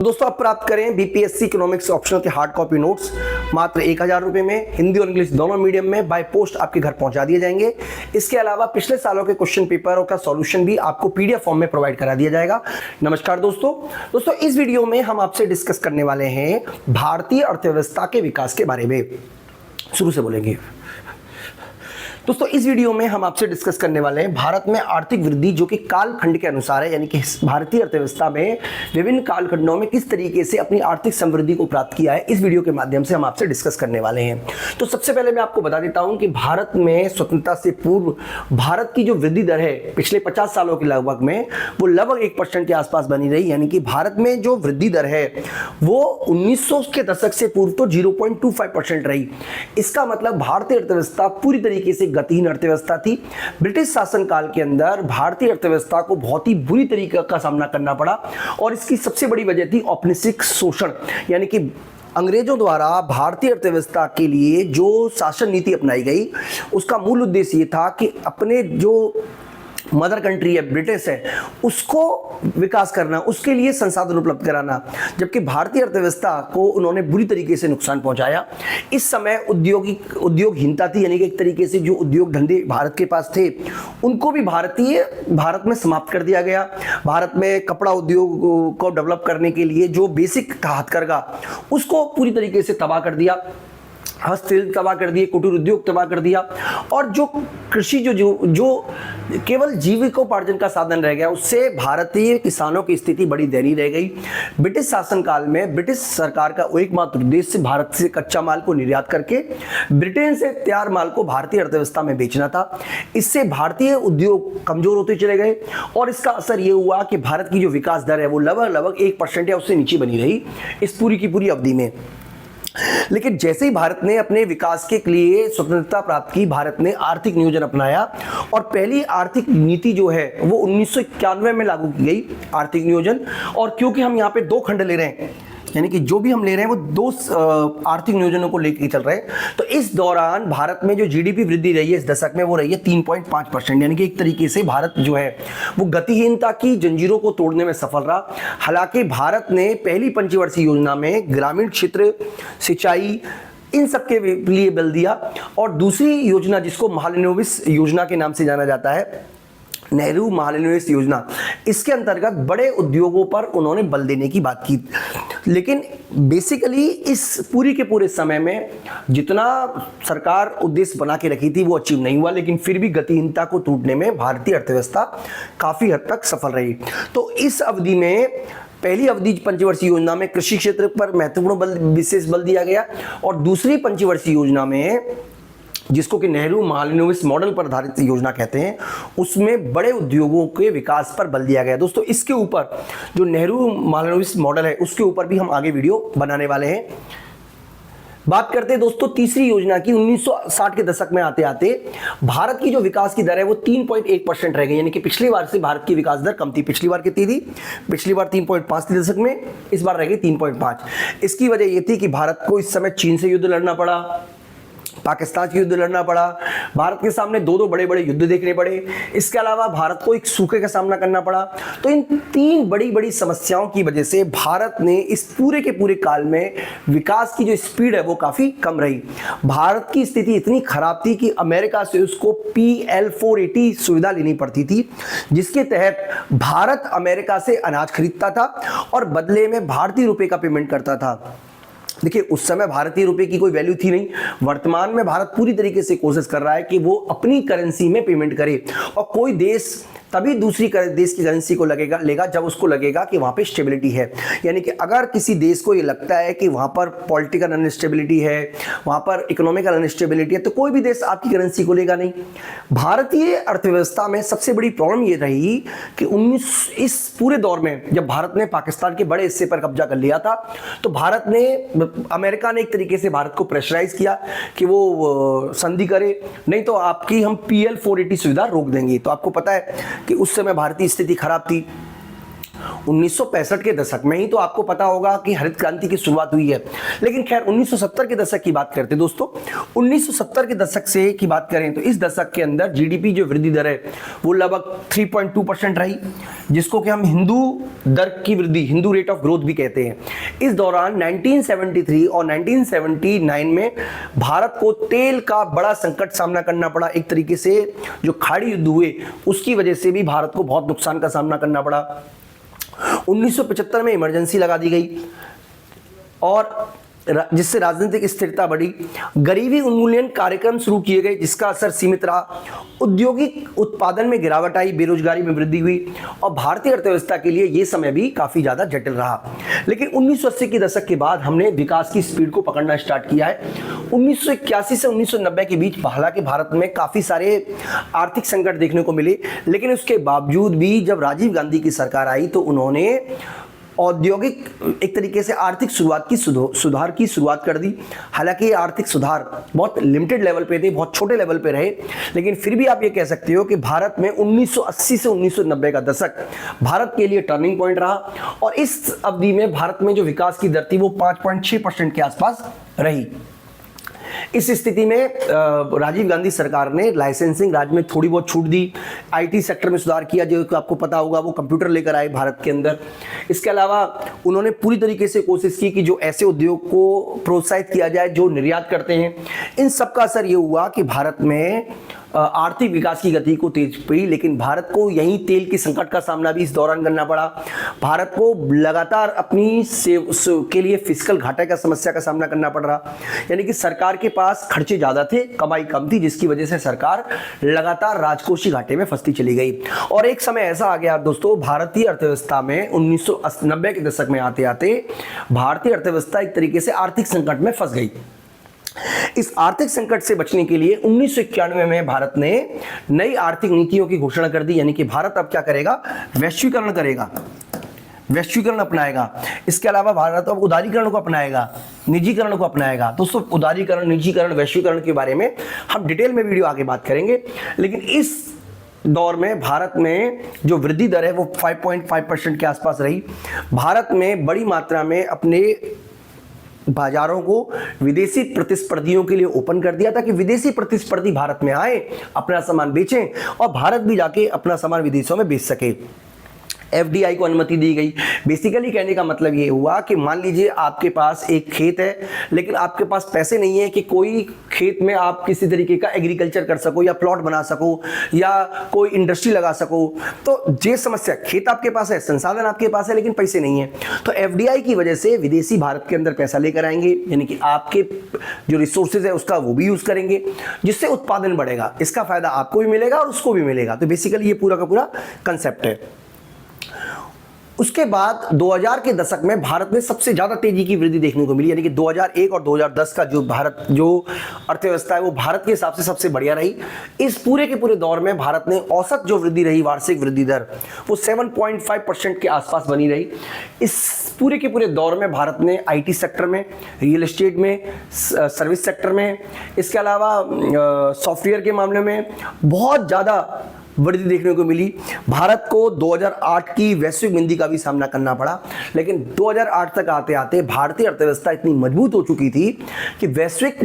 दोस्तों आप प्राप्त करें बीपीएससी इकोनॉमिक्स ऑप्शनल के हार्ड कॉपी नोट्स मात्र 1000 रुपए में, हिंदी और इंग्लिश दोनों मीडियम में बाय पोस्ट आपके घर पहुंचा दिए जाएंगे। इसके अलावा पिछले सालों के क्वेश्चन पेपर का सॉल्यूशन भी आपको पीडीएफ फॉर्म में प्रोवाइड करा दिया जाएगा। नमस्कार दोस्तों इस वीडियो में हम आपसे डिस्कस करने वाले हैं भारतीय अर्थव्यवस्था के विकास के बारे में। शुरू से बोलेंगे दोस्तों, इस वीडियो में हम आपसे डिस्कस करने वाले हैं भारत में आर्थिक वृद्धि जो कि कालखंड के अनुसार है, यानी कि भारतीय अर्थव्यवस्था में विभिन्न कालखंडों में किस तरीके से अपनी आर्थिक समृद्धि को प्राप्त किया है। इस वीडियो के माध्यम से हम आपसे डिस्कस करने वाले हैं। तो सबसे पहले मैं आपको बता देता हूं कि भारत में स्वतंत्रता से पूर्व भारत की जो वृद्धि दर है पिछले 50 सालों के लगभग में वो लगभग 1% के आसपास बनी रही, यानी कि भारत में जो वृद्धि दर है वो 1900 के दशक से पूर्व तो 0.25% रही। इसका मतलब भारतीय अर्थव्यवस्था पूरी तरीके से गतिहीन अर्थव्यवस्था थी। ब्रिटिश शासन काल के अंदर भारतीय अर्थव्यवस्था को बहुत ही बुरी तरीके का सामना करना पड़ा और इसकी सबसे बड़ी वजह थी औपनिवेशिक शोषण, यानी कि अंग्रेजों द्वारा भारतीय अर्थव्यवस्था के लिए जो शासन नीति अपनाई गई उसका मूल उद्देश्य ये था कि अपने जो मदर कंट्री है ब्रिटिश है उसको विकास करना, उसके लिए संसाधन उपलब्ध कराना, जबकि भारतीय अर्थव्यवस्था को उन्होंने बुरी तरीके से नुकसान पहुंचाया। इस समय उद्योगहीनता थी, यानी कि एक तरीके से जो उद्योग धंधे भारत के पास थे उनको भी भारत में समाप्त कर दिया गया। भारत में कपड़ा उद्योग को डेवलप करने के लिए जो बेसिक था हथकरघा उसको पूरी तरीके से तबाह कर दिया, हस्तशिल्प तबाह कर दिए, कुटीर उद्योग तबाह कर दिया और जो कृषि जो केवल जीविकोपार्जन का साधन रह गया उससे भारतीय किसानों की स्थिति बड़ी दयनीय रह गई। ब्रिटिश शासन काल में ब्रिटिश सरकार का एकमात्र उद्देश्य भारत से कच्चा माल को निर्यात करके ब्रिटेन से तैयार माल को भारतीय अर्थव्यवस्था में बेचना था। इससे भारतीय उद्योग कमजोर होते चले गए और इसका असर यह हुआ कि भारत की जो विकास दर है वो लगभग 1% या उससे नीचे बनी रही इस पूरी की पूरी अवधि में। लेकिन जैसे ही भारत ने अपने विकास के लिए स्वतंत्रता प्राप्त की, भारत ने आर्थिक नियोजन अपनाया और पहली आर्थिक नीति जो है वो 1991 में लागू की गई, आर्थिक नियोजन। और क्योंकि हम यहाँ पे दो खंड ले रहे हैं, यानी कि जो भी हम ले रहे हैं वो दो आर्थिक नियोजनों को लेकर चल रहे हैं, तो इस दौरान भारत में जो जीडीपी वृद्धि रही है इस दशक में वो रही है 3.5%, यानी कि एक तरीके से भारत जो है वो गतिहीनता की जंजीरों को तोड़ने में सफल रहा। हालांकि भारत ने पहली पंचवर्षीय योजना में ग्रामीण क्षेत्र, सिंचाई, इन सब के लिए बल दिया और दूसरी योजना जिसको महालनोबिस योजना के नाम से जाना जाता है, नेहरू महालनोबिस योजना, इसके अंतर्गत बड़े उद्योगों पर उन्होंने बल देने की बात की। लेकिन बेसिकली इस पूरी के पूरे समय में जितना सरकार उद्देश्य बना के रखी थी वो अचीव नहीं हुआ, लेकिन फिर भी गतिहीनता को टूटने में भारतीय अर्थव्यवस्था काफी हद तक सफल रही। तो इस अवधि में पहली अवधि पंचवर्षीय योजना में कृषि क्षेत्र पर महत्वपूर्ण विशेष बल दिया गया और दूसरी पंचवर्षीय योजना में जिसको कि नेहरू महालनोबिस मॉडल पर आधारित योजना कहते हैं उसमें बड़े उद्योगों के विकास पर बल दिया गया। दोस्तों इसके ऊपर जो नेहरू महालनोबिस मॉडल है उसके ऊपर भी हम आगे वीडियो बनाने वाले हैं। बात करते हैं दोस्तों तीसरी योजना की। 1960 के दशक में आते आते भारत की जो विकास की दर है वो 3.1% रह गई, यानी कि पिछली बार से भारत की विकास दर कम थी। पिछली बार कितनी थी? पिछली बार 3.5 थी दशक में, इस बार रह गई 3.5। इसकी वजह यह थी कि भारत को इस समय चीन से युद्ध लड़ना पड़ा, पाकिस्तान से युद्ध लड़ना पड़ा, भारत के सामने दो बड़े बड़े युद्ध देखने पड़े, इसके अलावा भारत को एक सूखे का सामना करना पड़ा। तो इन तीन बड़ी बड़ी समस्याओं की वजह से भारत ने इस पूरे के पूरे काल में विकास की जो स्पीड है वो काफी कम रही। भारत की स्थिति इतनी खराब थी कि अमेरिका से उसको PL480 सुविधा लेनी पड़ती थी, जिसके तहत भारत अमेरिका से अनाज खरीदता था और बदले में भारतीय रुपए का पेमेंट करता था। देखिए उस समय भारतीय रुपए की कोई वैल्यू थी नहीं। वर्तमान में भारत पूरी तरीके से कोशिश कर रहा है कि वो अपनी करेंसी में पेमेंट करे और कोई देश तभी दूसरी देश की करेंसी को लेगा जब उसको लगेगा कि वहां पे स्टेबिलिटी है। यानी कि अगर किसी देश को ये लगता है कि वहां पर पॉलिटिकल अनस्टेबिलिटी है, वहां पर इकोनॉमिकल अनस्टेबिलिटी है, तो कोई भी देश आपकी करेंसी को लेगा नहीं। भारतीय अर्थव्यवस्था में सबसे बड़ी प्रॉब्लम ये रही कि इस पूरे दौर में जब भारत ने पाकिस्तान के बड़े हिस्से पर कब्जा कर लिया था तो अमेरिका ने एक तरीके से भारत को प्रेशराइज किया कि वो संधि करे, नहीं तो आपकी हम PL480 सुविधा रोक देंगे। तो आपको पता है कि उस समय भारतीय स्थिति खराब थी। 1965 के दशक में ही तो आपको पता होगा कि हरित क्रांति की शुरुआत हुई है। लेकिन खैर 1970 के दशक की बात करते हैं दोस्तों। 1970 के दशक से की बात करें तो इस दशक के अंदर जीडीपी जो वृद्धि दर है वो लगभग 3.2% रही, जिसको कि हम हिंदू दर की वृद्धि, हिंदू रेट ऑफ ग्रोथ भी कहते हैं। इस दौरान 1973 और 1979 में भारत को तेल का बड़ा संकट सामना करना पड़ा। एक तरीके से जो खाड़ी युद्ध हुए उसकी वजह से भी भारत को बहुत नुकसान का सामना करना पड़ा। 1975 में इमरजेंसी लगा दी गई और जिससे राजनीतिक स्थिरता बढ़ी। गरीबी उन्मूलन कार्यक्रम शुरू किए गए जिसका असर सीमित रहा। औद्योगिक उत्पादन में गिरावट आई, बेरोजगारी में वृद्धि हुई और भारतीय अर्थव्यवस्था के लिए यह समय भी काफी ज्यादा जटिल रहा। लेकिन 1980 के दशक के बाद हमने विकास की स्पीड को पकड़ना स्टार्ट किया है। 1981 से 1990 के बीच हालांकि भारत में काफी सारे आर्थिक संकट देखने को मिले, लेकिन उसके बावजूद भी जब राजीव गांधी की सरकार आई तो उन्होंने औद्योगिक एक तरीके से आर्थिक सुधार की शुरुआत कर दी। हालांकि ये आर्थिक सुधार बहुत लिमिटेड लेवल पे थे, बहुत छोटे लेवल पे रहे, लेकिन फिर भी आप ये कह सकते हो कि भारत में 1980 से 1990 का दशक भारत के लिए टर्निंग पॉइंट रहा और इस अवधि में भारत में जो विकास की दर थी वो 5.6% के आसपास रही। इस स्थिति में राजीव गांधी सरकार ने लाइसेंसिंग राज में थोड़ी बहुत छूट दी, आईटी सेक्टर में सुधार किया, जो आपको पता होगा वो कंप्यूटर लेकर आए भारत के अंदर। इसके अलावा उन्होंने पूरी तरीके से कोशिश की कि जो ऐसे उद्योग को प्रोत्साहित किया जाए जो निर्यात करते हैं। इन सब का असर ये हुआ कि भारत में आर्थिक विकास की गति को तेज पड़ी, लेकिन भारत को यही तेल के संकट का सामना भी इस दौरान करना पड़ा। भारत को लगातार अपनी के लिए फिस्कल घाटे का समस्या का सामना करना पड़ रहा, यानी कि सरकार के पास खर्चे ज्यादा थे, कमाई कम थी, जिसकी वजह से सरकार लगातार राजकोषीय घाटे में फंसती चली गई। और एक समय ऐसा आ गया दोस्तों भारतीय अर्थव्यवस्था में 1990 के दशक में आते आते भारतीय अर्थव्यवस्था एक तरीके से आर्थिक संकट में फंस गई। इस आर्थिक संकट से बचने के लिए 1991 में भारत ने नई आर्थिक नीतियों की घोषणा कर दी, यानी कि भारत अब क्या करेगा, वैश्वीकरण करेगा, वैश्वीकरण अपनाएगा। इसके अलावा भारत अब उदारीकरण को अपनाएगा, निजीकरण को अपनाएगा। दोस्तों उदारीकरण, निजीकरण, वैश्वीकरण के बारे में हम डिटेल में वीडियो आगे बात करेंगे, लेकिन इस दौर में भारत में जो वृद्धि दर है वो 5.5% के आसपास रही। भारत में बड़ी मात्रा में अपने बाजारों को विदेशी प्रतिस्पर्धियों के लिए ओपन कर दिया था कि विदेशी प्रतिस्पर्धी भारत में आए, अपना सामान बेचें और भारत भी जाके अपना सामान विदेशों में बेच सके। एफडीआई को अनुमति दी गई। बेसिकली कहने का मतलब ये हुआ कि मान लीजिए आपके पास एक खेत है, लेकिन आपके पास पैसे नहीं है कि कोई खेत में आप किसी तरीके का एग्रीकल्चर कर सको या प्लॉट बना सको या कोई इंडस्ट्री लगा सको। तो ये समस्या, खेत आपके पास है, संसाधन आपके पास है, लेकिन पैसे नहीं है, तो एफडीआई की वजह से विदेशी भारत के अंदर पैसा लेकर आएंगे, यानी कि आपके जो रिसोर्सेज है उसका वो भी यूज करेंगे, जिससे उत्पादन बढ़ेगा। इसका फायदा आपको भी मिलेगा और उसको भी मिलेगा। तो बेसिकली ये पूरा का पूरा कंसेप्ट है। उसके बाद 2000 के दशक में भारत में सबसे ज्यादा तेजी की वृद्धि देखने को मिली, यानी कि 2001 और 2010 का जो अर्थव्यवस्था है वो भारत के हिसाब से सबसे बढ़िया रही। इस पूरे के पूरे दौर में भारत ने औसत जो वृद्धि रही, वार्षिक वृद्धि दर, वो 7.5% के आसपास बनी रही। इस पूरे के पूरे दौर में भारत ने आईटी सेक्टर में, रियल एस्टेट में, सर्विस सेक्टर में, इसके अलावा सॉफ्टवेयर के मामले में बहुत ज्यादा वृद्धि देखने को मिली। भारत को 2008 की वैश्विक मंदी का भी सामना करना पड़ा, लेकिन 2008 तक आते आते भारतीय अर्थव्यवस्था इतनी मजबूत हो चुकी थी कि वैश्विक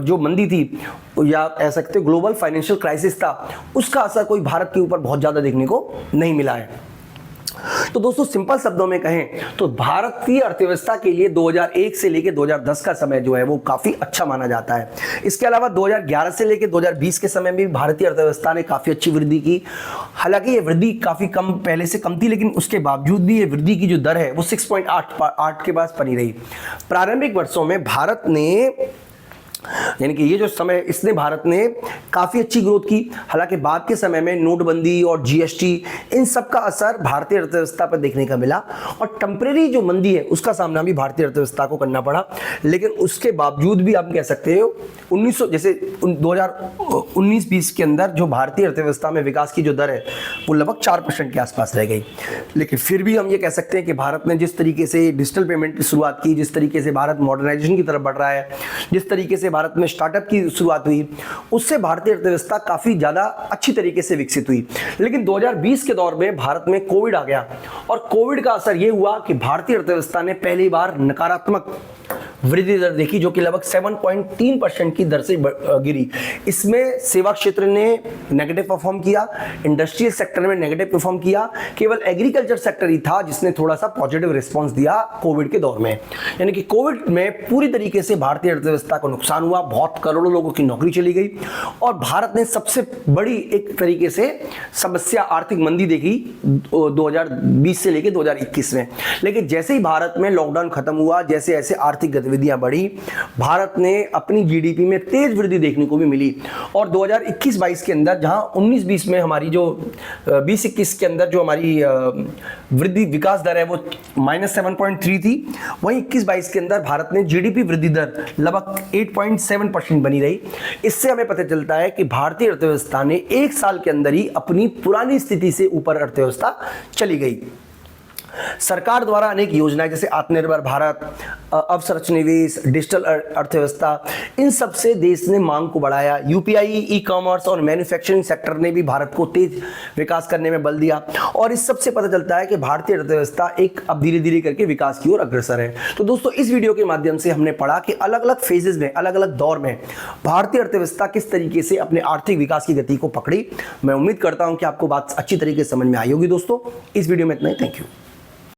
जो मंदी थी या कह सकते ग्लोबल फाइनेंशियल क्राइसिस था, उसका असर कोई भारत के ऊपर बहुत ज्यादा देखने को नहीं मिला है। तो दोस्तों सिंपल शब्दों में कहें तो भारतीय अर्थव्यवस्था के लिए 2001 से लेकर 2010 का समय जो है वो काफी अच्छा माना जाता है। इसके अलावा 2011 से लेकर 2020 के समय में भी भारतीय अर्थव्यवस्था ने काफी अच्छी वृद्धि की। हालांकि ये वृद्धि काफी कम, पहले से कम थी, लेकिन उसके बावजूद भी ये वृद्धि की जो दर है वो 6.8 के पास बनी रही। प्रारंभिक वर्षों में भारत ने, यानी कि ये जो समय, इसने भारत ने काफी अच्छी ग्रोथ की। हालांकि बाद के समय में नोटबंदी और जीएसटी, इन सब का असर भारतीय अर्थव्यवस्था पर देखने का मिला और टेम्परेरी जो मंदी है उसका सामना भी भारतीय अर्थव्यवस्था को करना पड़ा। लेकिन उसके बावजूद भी आप कह सकते हो 2019-20 के अंदर जो भारतीय अर्थव्यवस्था में विकास की जो दर है वो लगभग 4% के आसपास रह गई। लेकिन फिर भी हम ये कह सकते हैं कि भारत ने जिस तरीके से डिजिटल पेमेंट की शुरुआत की, जिस तरीके से भारत मॉडर्नाइजेशन की तरफ बढ़ रहा है, जिस तरीके से से भारत में स्टार्टअप की शुरुआत हुई, उससे भारतीय अर्थव्यवस्था काफी ज्यादा अच्छी तरीके से विकसित हुई। लेकिन 2020 के दौर में भारत में कोविड आ गया और कोविड का असर यह हुआ कि भारतीय अर्थव्यवस्था ने पहली बार नकारात्मक वृद्धि दर देखी, जो कि लगभग 7.3% की दर से गिरी। इसमें सेवा क्षेत्र ने नेगेटिव परफॉर्म किया, इंडस्ट्रियल सेक्टर में नेगेटिव परफॉर्म किया, केवल एग्रीकल्चर सेक्टर ही था जिसने थोड़ा सा पॉजिटिव रिस्पांस दिया कोविड के दौर में। यानी कि कोविड में पूरी तरीके से भारतीय अर्थव्यवस्था को नुकसान हुआ, बहुत करोड़ों लोगों की नौकरी चली गई और भारत ने सबसे बड़ी एक तरीके से समस्या आर्थिक मंदी देखी 2020 से लेकर 2021 में। लेकिन जैसे ही भारत में लॉकडाउन खत्म हुआ, जैसे ऐसे आर्थिक गतिविधियां बढ़ी, भारत ने अपनी जीडीपी में तेज वृद्धि देखने को भी मिली और 2021-22 के अंदर जहां 19-20 में हमारी जो 20-21 के अंदर जो हमारी वृद्धि विकास दर है वो -7.3 थी, वहीं 21-22 के अंदर भारत ने जीडीपी वृद्धि दर लगभग 8.7% बनी रही। इससे हमें पता चलता है कि भारतीय अर्थव्यवस्था ने एक साल के अंदर ही अपनी पुरानी स्थिति से ऊपर अर्थव्यवस्था चली गई। सरकार द्वारा अनेक योजनाएं जैसे आत्मनिर्भर भारत, अवसंरचना निवेश, डिजिटल अर्थव्यवस्था, इन सब से देश ने मांग को बढ़ाया। यूपीआई, ई कॉमर्स और मैन्युफैक्चरिंग सेक्टर ने भी भारत को तेज विकास करने में बल दिया और इस सब से पता चलता है कि भारतीय अर्थव्यवस्था एक अब धीरे धीरे करके विकास की ओर अग्रसर है। तो दोस्तों, इस वीडियो के माध्यम से हमने पढ़ा कि अलग अलग फेजेस में, अलग अलग दौर में भारतीय अर्थव्यवस्था किस तरीके से अपने आर्थिक विकास की गति को पकड़ी। मैं उम्मीद करता हूं कि आपको बात अच्छी तरीके से समझ में आई होगी। दोस्तों, इस वीडियो में इतना ही। Thank you.